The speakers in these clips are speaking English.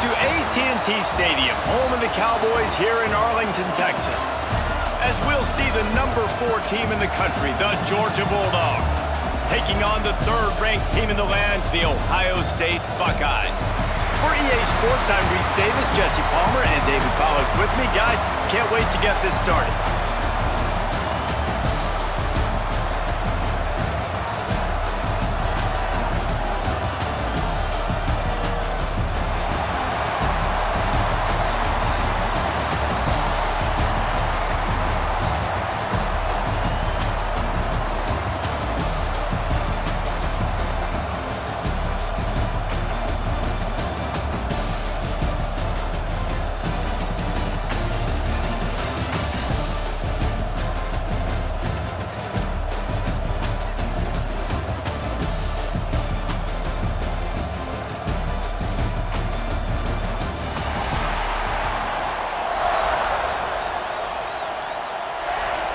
to AT&T Stadium, home of the Cowboys here in Arlington, Texas, as we'll see the number 4 team in the country, the Georgia Bulldogs, taking on the 3rd-ranked team in the land, the Ohio State Buckeyes. For EA Sports, I'm Reese Davis, Jesse Palmer, and David Pollack with me. Guys, can't wait to get this started.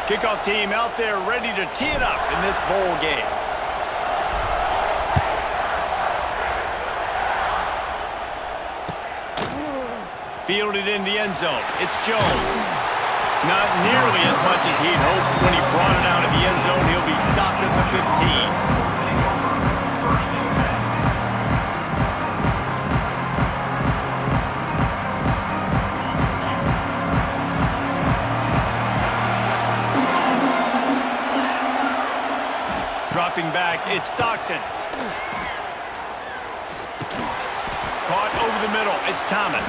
Kickoff team out there ready to tee it up in this bowl game. Fielded in the end zone. It's Jones. Not nearly as much as he'd hoped when he brought it out of the end zone. He'll be stopped at the 15. Dropping back, it's Stockton. Caught over the middle, it's Thomas.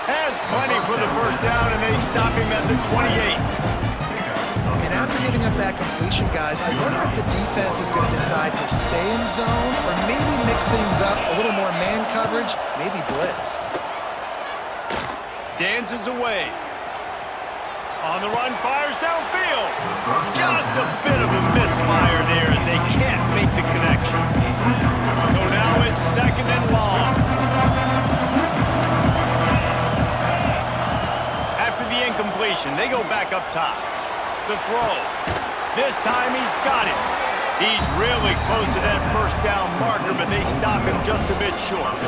Has plenty for the first down, and they stop him at the 28. And after giving up that completion, guys, I wonder if the defense is going to decide to stay in zone or maybe mix things up, a little more man coverage, maybe blitz. Dances away. On the run, fires downfield. Just a bit of a misfire there as they can't make the connection. So now it's 2nd and long. After the incompletion, they go back up top. The throw. This time he's got it. He's really close to that first down marker, but they stop him just a bit short.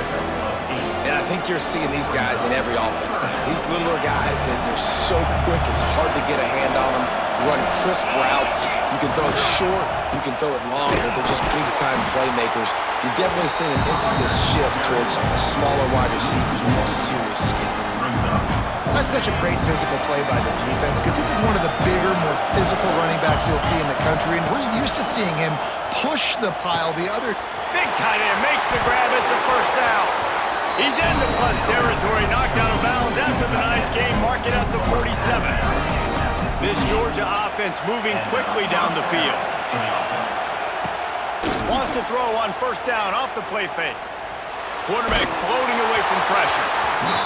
And I think you're seeing these guys in every offense now. These littler guys, they're so quick, it's hard to get a hand on them. Run crisp routes. You can throw it short, you can throw it long, but they're just big-time playmakers. You've definitely seen an emphasis shift towards smaller wide receivers with some serious skill. That's such a great physical play by the defense because this is one of the bigger, more physical running backs you'll see in the country, and we're used to seeing him push the pile. The other big tight end makes the grab. It's a first down. He's into plus territory, knocked out of bounds after the nice game, mark it at the 47. This Georgia offense moving quickly down the field. Wants to throw on first down off the play fake. Quarterback floating away from pressure.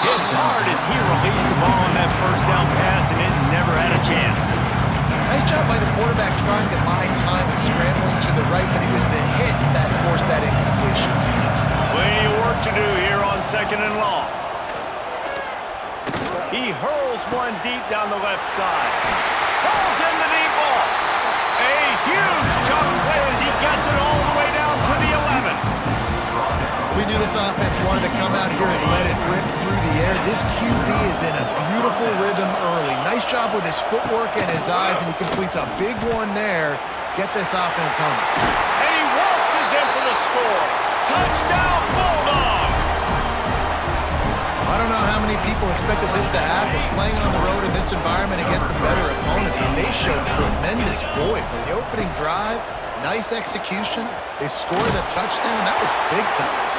Hit hard as he released the ball on that first down pass, and it never had a chance. Nice job by the quarterback trying to buy time and scrambling to the right, but it was the hit that forced that incompletion. Plenty of work to do here on 2nd and long. He hurls one deep down the left side. Pulls in the deep ball. A huge chunk play as he gets it all the way down to the 11. We knew this offense wanted to come out here and let it rip through the air. This QB is in a beautiful rhythm early. Nice job with his footwork and his eyes, and he completes a big one there. Get this offense home. And he waltzes in for the score. Touchdown, Bulldogs! I don't know how many people expected this to happen. Playing on the road in this environment against a better opponent, and they showed tremendous poise. On the opening drive, nice execution. They scored the touchdown. That was big time.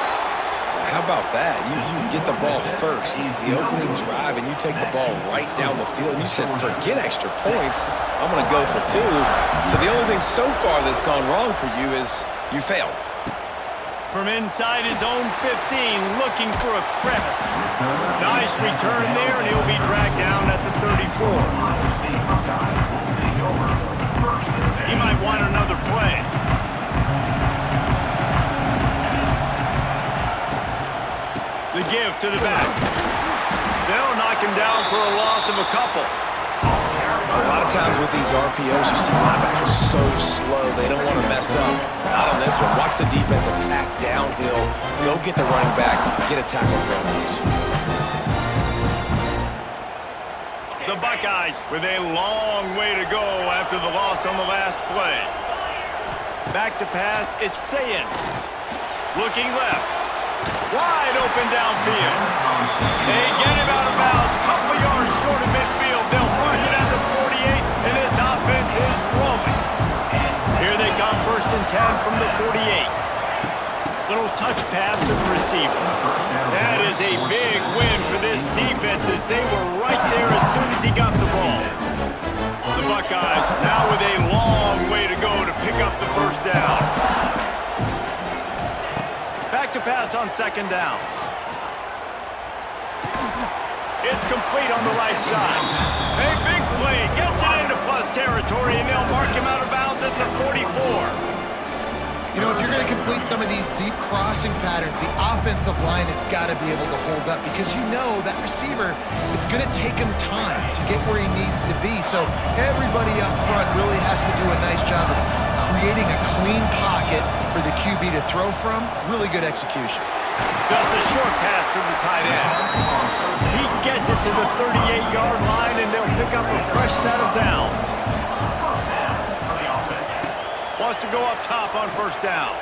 How about that? You get the ball first, the opening drive, and you take the ball right down the field. And you said, forget extra points. I'm going to go for 2. So the only thing so far that's gone wrong for you is you failed. From inside his own 15, looking for a crevice. Nice return there, and he'll be dragged down at the 34. He might want another play. The give to the back. They'll knock him down for a loss of a couple. A lot of of times with these RPOs, you see linebackers so slow, they don't want to mess up. Not on this one. Watch the defense attack downhill, go get the running back, get a tackle for him. The Buckeyes with a long way to go after the loss on the last play. Back to pass, it's Sayin. Looking left. Wide open downfield. They get him out of bounds. Couple of yards short of midfield. They'll mark it at the 48, and this offense is rolling. Here they come, 1st and 10 from the 48. Little touch pass to the receiver. That is a big win for this defense as they were right there as soon as he got the ball. The Buckeyes now with a long way to go to pick up the 1st down. Back to pass on 2nd down. It's complete on the right side. A big play gets it into plus territory, and they'll mark him out of bounds at the 44. You know, if you're going to complete some of these deep crossing patterns, the offensive line has got to be able to hold up because you know that receiver, it's going to take him time to get where he needs to be. So everybody up front really has to do a nice job of creating a clean pocket for the QB to throw from. Really good execution. Just a short pass to the tight end. He gets it to the 38-yard line, and they'll pick up a fresh set of downs. Wants to go up top on 1st down.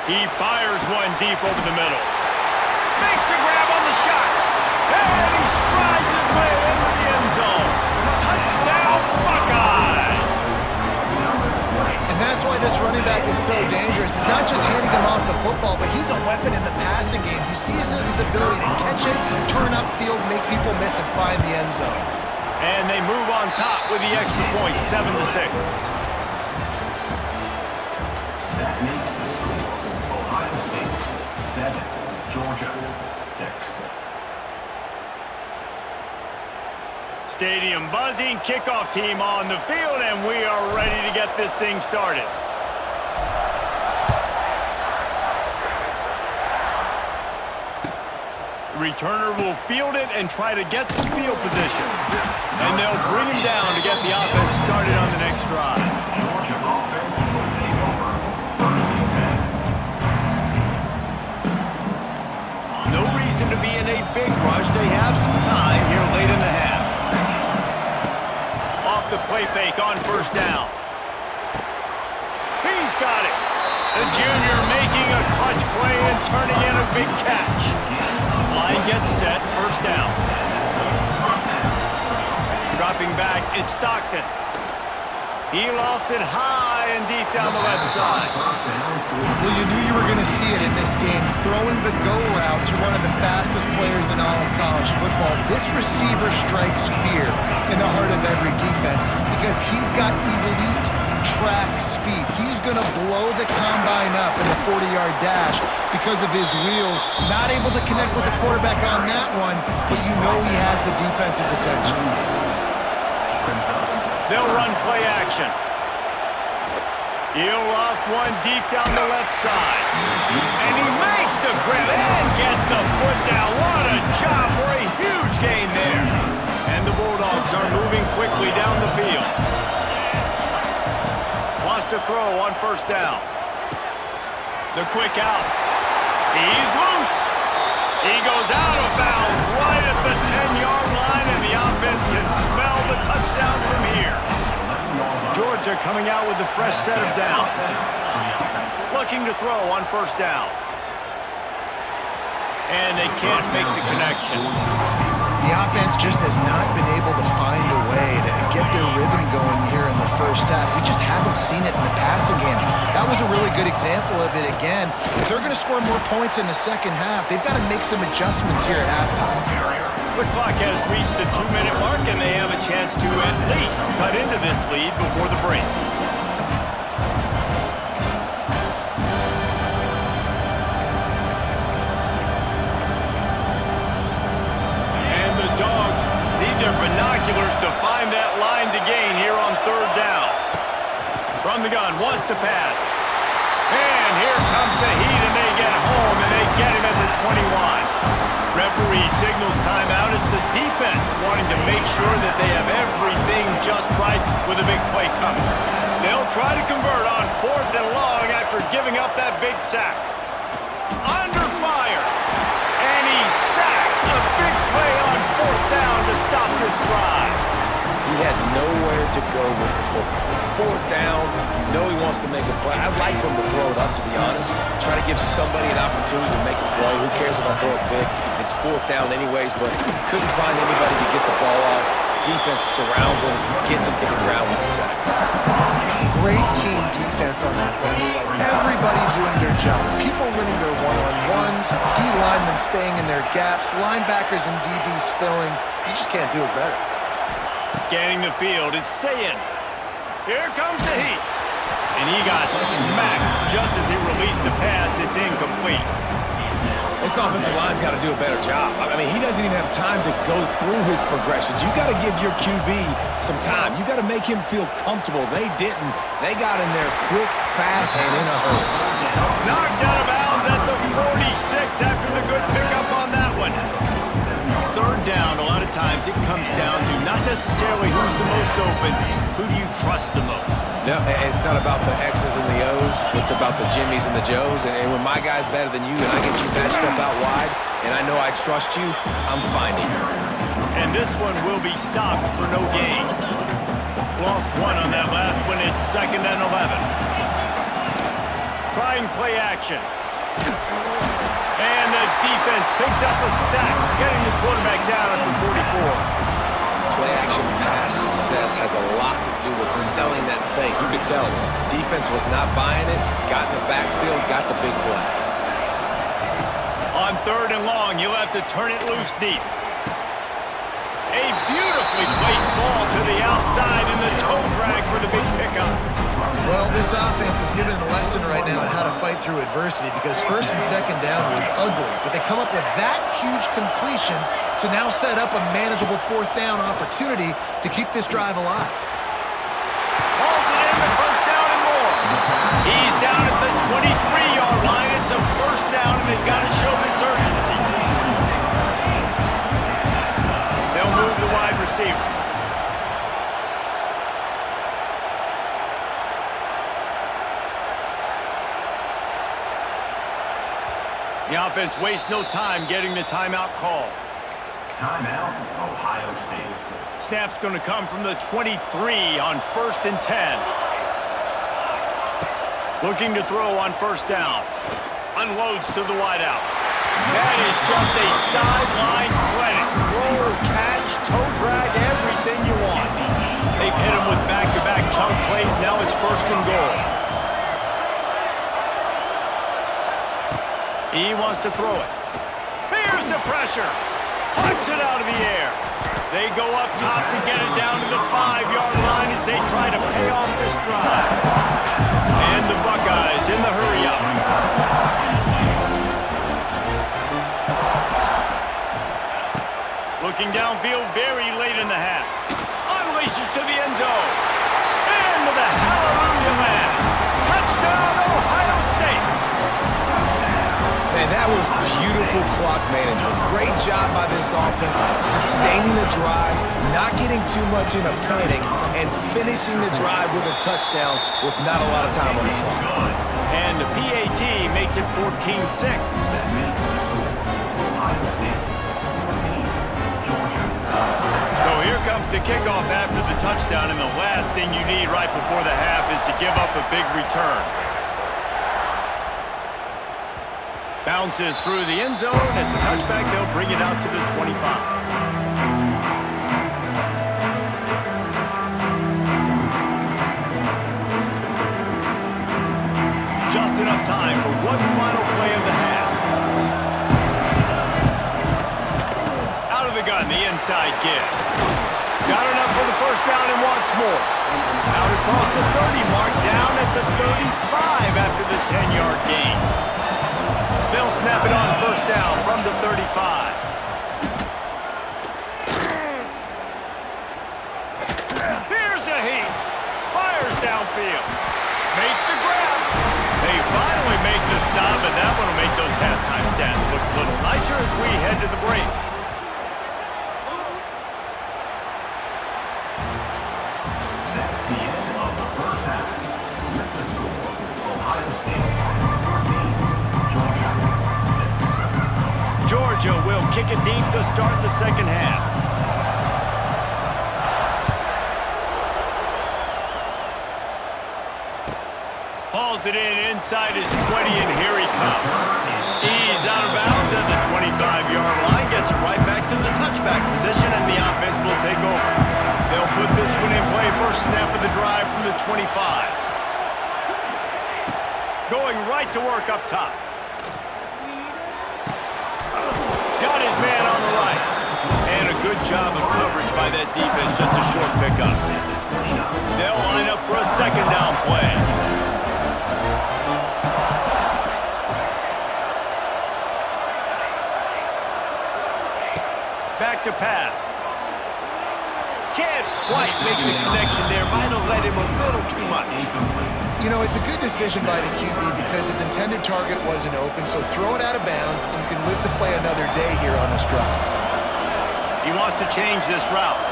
He fires one deep over the middle. Makes a grab on the shot. And he strides his way into the end zone. Touchdown, Buckeyes! And that's why this running back is so dangerous. It's not just handing him off the football, but he's a weapon in the passing game. You see his ability to catch it, turn upfield, make people miss, and find the end zone. And they move on top with the extra point, 7-6. Ohio State 7, Georgia 6. Stadium buzzing, kickoff team on the field, and we are ready to get this thing started. The returner will field it and try to get some field position. And they'll bring him down to get the offense started on the next drive. Georgia offense will take over 1st and 10. No reason to be in a big rush. They have some time here late in the half. Off the play fake on 1st down. He's got it. The junior making a clutch play and turning in a big catch. Line gets set, 1st down. Dropping back, it's Stockton. He lofts it high and deep down the left side. Well, you knew you were going to see it in this game, throwing the go route to one of the fastest players in all of college football. This receiver strikes fear in the heart of every defense because he's got elite track speed. He's going to blow the combine up in the 40-yard dash because of his wheels. Not able to connect with the quarterback on that one, but you know he has the defense's attention. They'll run play action. He'll loft one deep down the left side. And he makes the grab and gets the foot down. What a job for a huge gain there. And the Bulldogs are moving quickly down the field. Wants to throw on 1st down. The quick out. He's loose. He goes out of bounds right at the 10-yard line, and the offense can smell the touchdown from here. Georgia coming out with a fresh set of downs. Looking to throw on 1st down. And they can't make the connection. The offense just has not been able to find a way to get their rhythm going here in the 1st half. We just haven't seen it in the passing game. That was a really good example of it again. If they're going to score more points in the 2nd half, they've got to make some adjustments here at halftime. The clock has reached the 2-minute mark, and they have a chance to at least cut into this lead before the break. And the Dogs need their binoculars to find that line to gain here on 3rd down. From the gun, wants to pass. And here comes the heat, and they get home, and they get him at the 21. Referee signals timeout as the defense wanting to make sure that they have everything just right They'll try to convert on 4th and long after giving up that big sack. Under fire. And he's sacked. A big play on 4th down to stop this drive. He had nowhere to go with the football. 4th down, you know he wants to make a play. I'd like for him to throw it up, to be honest. Try to give somebody an opportunity to make a play. Who cares if I throw a pick? It's 4th down anyways, but couldn't find anybody to get the ball off. Defense surrounds him, gets him to the ground with the sack. Great team defense on that one. Everybody doing their job. People winning their one-on-ones, D linemen staying in their gaps, linebackers and DBs filling. You just can't do it better. Scanning the field, it's Sayin. Here comes the heat. And he got smacked just as he released the pass. It's incomplete. This offensive line's got to do a better job. I mean, he doesn't even have time to go through his progressions. You got to give your QB some time. You got to make him feel comfortable. They didn't. They got in there quick, fast, and in a hurry. Knocked out of bounds at the 46 after the good pickup on that one. 3rd down, a lot of times it comes down to not necessarily who's the most open, who do you trust the most? No, it's not about the X's and the O's. It's about the Jimmies and the Joes. And when my guy's better than you and I get you matched up out wide and I know I trust you, I'm finding you. And this one will be stopped for no gain. Lost 1 on that last one. It's 2nd and 11. Trying play action. And the defense picks up a sack, getting the quarterback down at the 44. Play-action pass success has a lot to do with selling that fake. You could tell defense was not buying it, got in the backfield, got the big play. On 3rd and long, you'll have to turn it loose deep. A beautifully placed ball to the outside in the toe drag for the big pickup. Well, this offense is giving a lesson right now on how to fight through adversity because 1st and 2nd down was ugly, but they come up with that huge completion to now set up a manageable 4th down opportunity to keep this drive alive. Hauls it in the 1st down and more. He's down at the 23-yard line. It's a 1st down, and they've got to show this urgency. They'll move the wide receiver. The offense wastes no time getting the timeout call. Timeout, Ohio State. Snap's going to come from the 23 on 1st and 10. Looking to throw on 1st down. Unloads to the wideout. That is just a sideline credit. Throw, catch, toe drag, everything you want. They've hit him with back-to-back chunk plays. Now it's 1st and goal. He wants to throw it. Here's the pressure. Puts it out of the air. They go up top to get it down to the 5-yard line as they try to pay off this drive. And the Buckeyes in the hurry-up. Looking downfield very late in the half. Unleashes to the end zone. Into the hallelujah land. Touchdown, Ohio State. And that was beautiful clock management. Great job by this offense, sustaining the drive, not getting too much in a panic, and finishing the drive with a touchdown with not a lot of time on the clock. And the PAT makes it 14-6. So here comes the kickoff after the touchdown, and the last thing you need right before the half is to give up a big return. Bounces through the end zone. It's a touchback. They'll bring it out to the 25. Just enough time for one final play of the half. Out of the gun, the inside give. Got enough for the 1st down and wants more. Out across the 30 mark, down at the 35 after the 10-yard gain. They'll snap it on 1st down from the 35. Here's a heat. Fires downfield. Makes the grab. They finally make the stop, and that one will make those halftime stats look a little nicer as we head to the break. That's the end of the 1st half. Georgia will kick it deep to start the second half. Hauls it in inside his 20, and here he comes. He's out of bounds at the 25-yard line, gets it right back to the touchback position, and the offense will take over. They'll put this one in play first snap of the drive from the 25. Going right to work up top. Got his man on the right. And a good job of coverage by that defense, just a short pickup. They'll line up for a second down play. Back to pass. Can't quite make the connection there. Might have led him a little too much. You know, it's a good decision by the QB because his intended target wasn't open, so throw it out of bounds, and you can live to play another day here on this drive. He wants to change this route.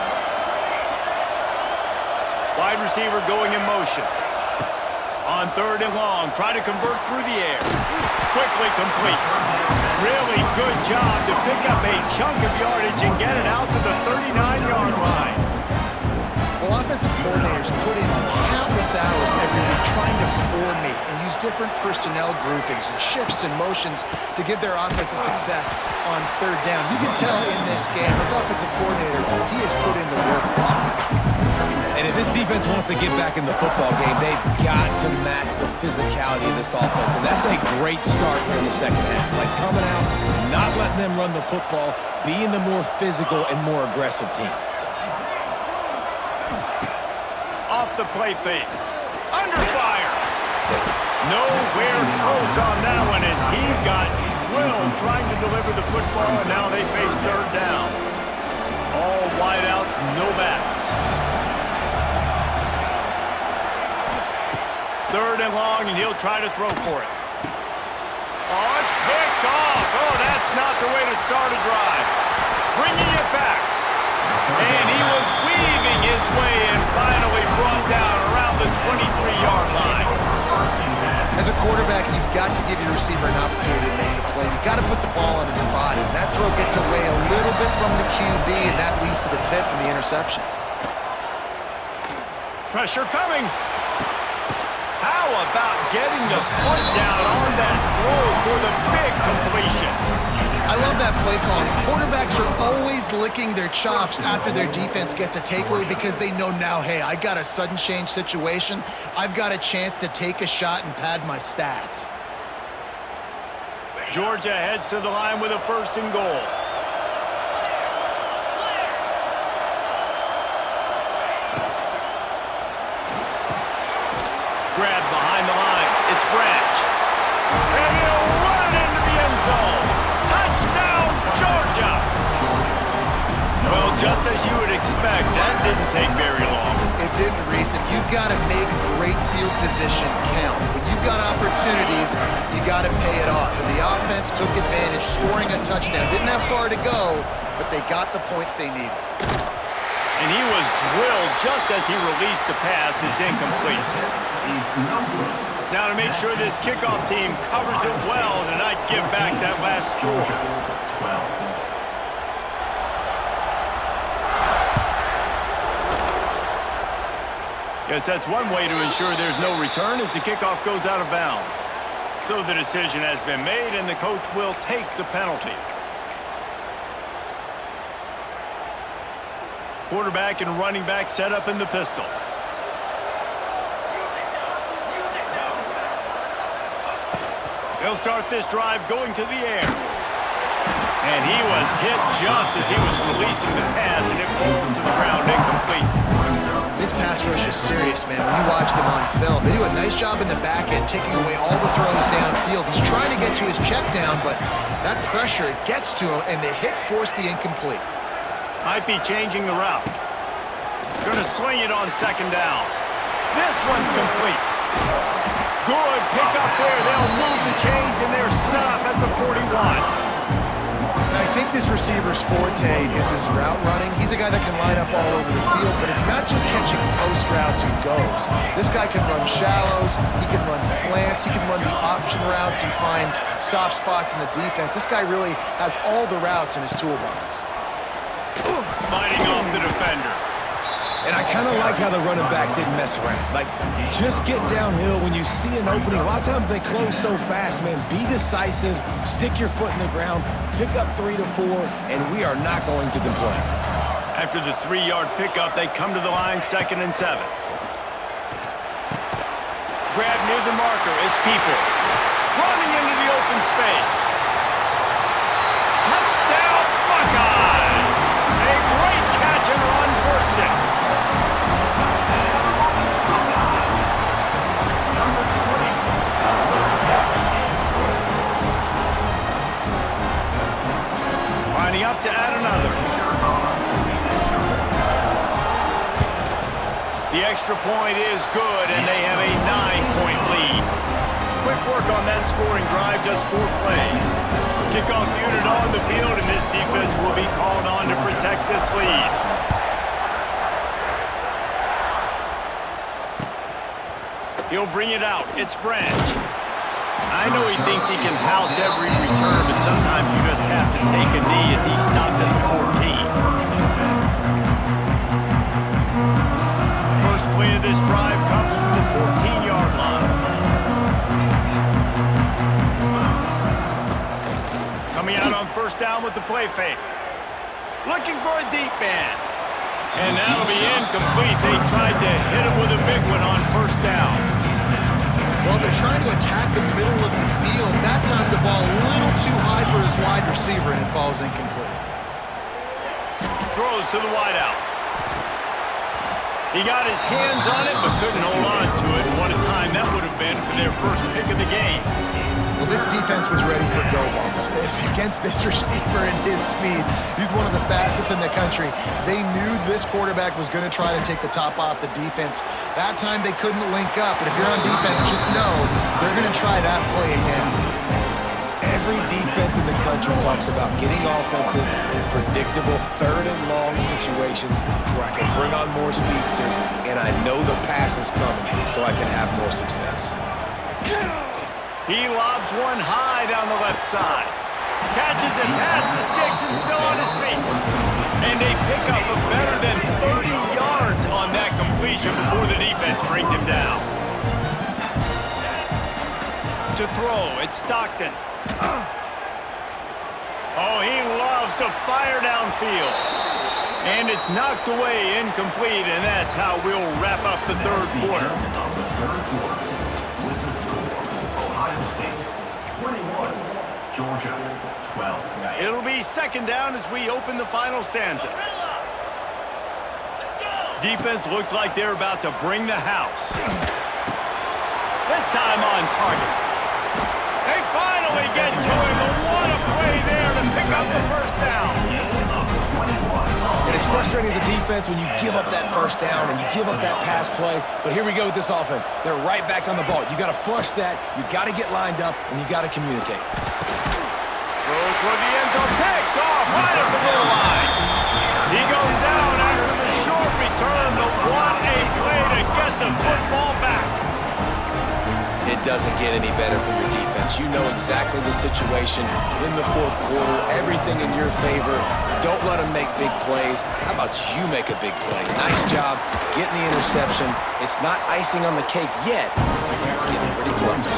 Wide receiver going in motion. On third and long, try to convert through the air. Quickly complete. Really good job to pick up a chunk of yardage and get it out to the 39-yard line. Well, offensive coordinators put in countless hours every week trying to formate and use different personnel groupings and shifts and motions to give their offense a success on third down. You can tell in this game, this offensive coordinator, he has put in the work this week. And if this defense wants to get back in the football game, they've got to match the physicality of this offense. And that's a great start here in the second half. Like coming out, not letting them run the football, being the more physical and more aggressive team. Off the play fake. Under fire. Nowhere close on that one as he got drilled trying to deliver the football, and now they face third down. All wideouts, no backs. Third and long, and he'll try to throw for it. Oh, it's picked off. Oh, that's not the way to start a drive. Bringing it back. And he was weaving his way and finally brought down around the 23-yard line. As a quarterback, you've got to give your receiver an opportunity to make the play. You've got to put the ball on his body. And that throw gets away a little bit from the QB, and that leads to the tip and the interception. Pressure coming. How about getting the foot down on that throw for the big completion? I love that play call. Quarterbacks are always licking their chops after their defense gets a takeaway because they know now, hey, I got a sudden change situation. I've got a chance to take a shot and pad my stats. Georgia heads to the line with a first and goal. Grab behind the line. It's Branch. And he'll run it into the end zone. Touchdown, Georgia! Well, just as you would expect, that didn't take very long. It didn't, Reese, and you've got to make great field position count. When you've got opportunities, you got to pay it off. And the offense took advantage, scoring a touchdown. Didn't have far to go, but they got the points they needed. And he was drilled just as he released the pass. It's incomplete. Now to make sure this kickoff team covers it well to not give back that last score. Yes, that's one way to ensure there's no return as the kickoff goes out of bounds. So the decision has been made and the coach will take the penalty. Quarterback and running back set up in the pistol. They'll start this drive going to the air. And he was hit just as he was releasing the pass, and it falls to the ground incomplete. This pass rush is serious, man. When you watch them on film, they do a nice job in the back end, taking away all the throws downfield. He's trying to get to his check down, but that pressure gets to him, and the hit forced the incomplete. Might be changing the route. Going to swing it on second down. This one's complete. Good pick up there. They'll move the chains, and they're set up at the 41. And I think this receiver's forte is his route running. He's a guy that can line up all over the field, but it's not just catching post routes and goes. This guy can run shallows, he can run slants, he can run the option routes and find soft spots in the defense. This guy really has all the routes in his toolbox. Fighting off the defender. And I kind of like how the running back didn't mess around. Like, just get downhill when you see an opening. A lot of times they close so fast, man. Be decisive, stick your foot in the ground, pick up 3 to 4, and we are not going to complain. After the 3-yard pickup, they come to the line 2nd and 7. Grab near the marker, it's Peoples. Running into the open space. Touchdown, Buckeyes! A great catch and run for 6. Lining up to add another. The extra point is good, and they have a 9-point lead. Quick work on that scoring drive, just 4 plays. Kickoff unit on the field, and this defense will be called on to protect this lead. He'll bring it out. It's Branch. I know he thinks he can house every return, but sometimes you just have to take a knee as he stopped at the 14. First play of this drive comes from the 14-yard line. Coming out on first down with the play fake. Looking for a deep man. And that'll be incomplete. They tried to hit him with a big one on first down. Well, they're trying to attack the middle of the field. That time the ball a little too high for his wide receiver, and it falls incomplete. Throws to the wideout. He got his hands on it, but couldn't hold on to it. What a time that would have been for their first pick of the game. Well, this defense was ready for go balls. Against this receiver and his speed, he's one of the fastest in the country. They knew this quarterback was going to try to take the top off the defense. That time they couldn't link up, but if you're on defense, just know they're going to try that play again. Every defense in the country talks about getting offenses in predictable 3rd and long situations where I can bring on more speedsters, and I know the pass is coming, so I can have more success. He lobs one high down the left side. Catches it past the sticks and still on his feet. And they pick up a better than 30 yards on that completion before the defense brings him down. To throw, it's Stockton. Oh, he loves to fire downfield. And it's knocked away, incomplete, and that's how we'll wrap up the 3rd quarter. Georgia, 12. It'll be 2nd down as we open the final stanza. Defense looks like they're about to bring the house. This time on target. They finally get to him, but what a play there to pick up the first down. And it's frustrating as a defense when you give up that first down and you give up that pass play. But here we go with this offense. They're right back on the ball. You got to flush that, you got to get lined up, and you got to communicate. Throw toward the end zone, picked off right at the goal line. He goes down after the short return, but what a play to get the football back. It doesn't get any better for your defense. You know exactly the situation in the 4th quarter, everything in your favor. Don't let them make big plays. How about you make a big play? Nice job getting the interception. It's not icing on the cake yet, but it's getting pretty close.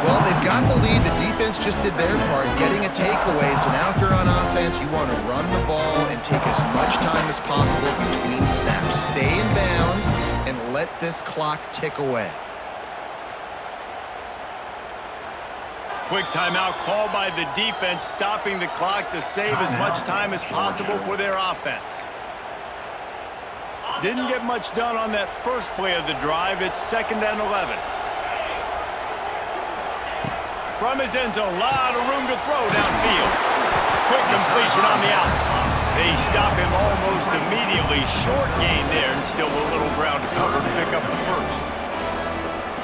Well, they've got the lead. The defense just did their part, getting a takeaway. So now if you're on offense, you want to run the ball and take as much time as possible between snaps. Stay in bounds and let this clock tick away. Quick timeout called by the defense, stopping the clock to save as much time as possible for their offense. Didn't get much done on that first play of the drive. It's 2nd and 11. From his end zone, a lot of room to throw downfield. Quick completion on the out. They stop him almost immediately. Short gain there, and still a little ground to cover to pick up the first.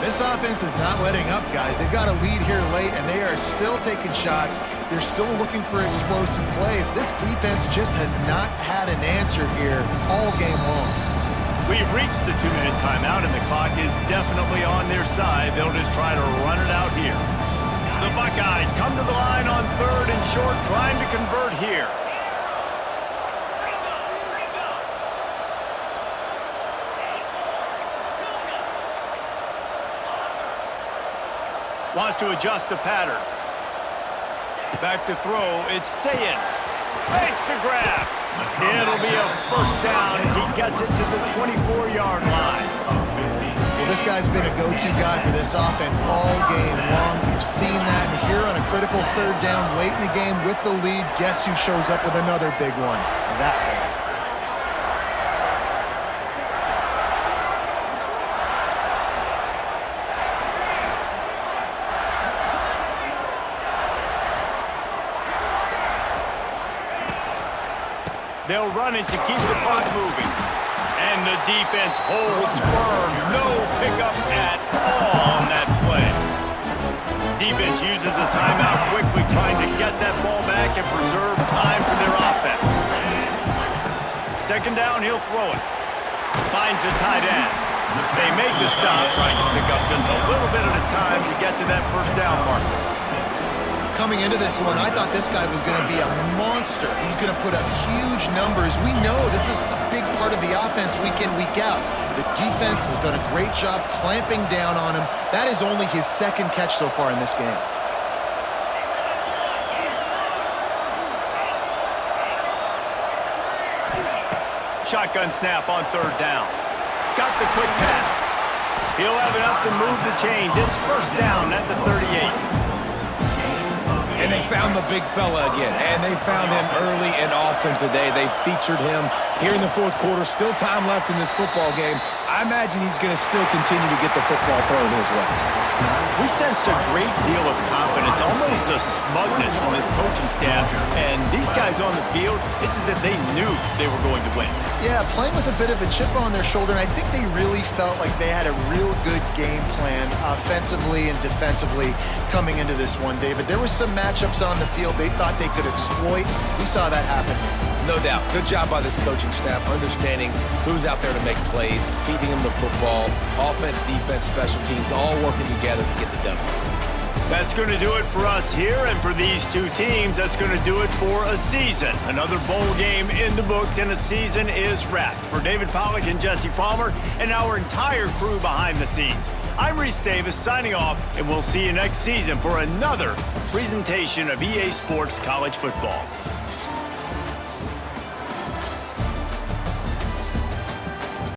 This offense is not letting up, guys. They've got a lead here late, and they are still taking shots. They're still looking for explosive plays. This defense just has not had an answer here all game long. We've reached the 2-minute timeout, and the clock is definitely on their side. They'll just try to run it out here. The Buckeyes come to the line on 3rd and short, trying to convert here. Wants to adjust the pattern. Back to throw. It's Sayin. Makes the grab. It'll be a first down as he gets it to the 24-yard line. Well, this guy's been a go-to guy for this offense all game long. We've seen that, and here on a critical 3rd down late in the game with the lead, guess who shows up with another big one? That guy. They'll run it to keep the clock moving. And the defense holds firm. No pickup at all on that play. Defense uses a timeout quickly, trying to get that ball back and preserve time for their offense. 2nd down, he'll throw it. Finds the tight end. They make the stop, trying to pick up just a little bit at a time to get to that first down marker. Coming into this one, I thought this guy was going to be a monster. He was going to put up huge numbers. We know this is a big part of the offense week in, week out. The defense has done a great job clamping down on him. That is only his 2nd catch so far in this game. Shotgun snap on 3rd down. Got the quick pass. He'll have enough to move the chains. It's first down at the 38. And they found the big fella again, and they found him early and often today. They featured him here in the 4th quarter. Still time left in this football game. I imagine he's going to still continue to get the football thrown his way. We sensed a great deal of confidence, almost a smugness from his coaching staff. And these guys on the field, it's as if they knew they were going to win. Yeah, playing with a bit of a chip on their shoulder, and I think they really felt like they had a real good game plan offensively and defensively coming into this one, David. There were some matchups on the field they thought they could exploit. We saw that happen. No doubt. Good job by this coaching staff, understanding who's out there to make plays, feeding them the football, offense, defense, special teams, all working together to get the W. That's going to do it for us here, and for these two teams, that's going to do it for a season. Another bowl game in the books, and a season is wrapped. For David Pollack and Jesse Palmer, and our entire crew behind the scenes, I'm Reese Davis signing off, and we'll see you next season for another presentation of EA Sports College Football.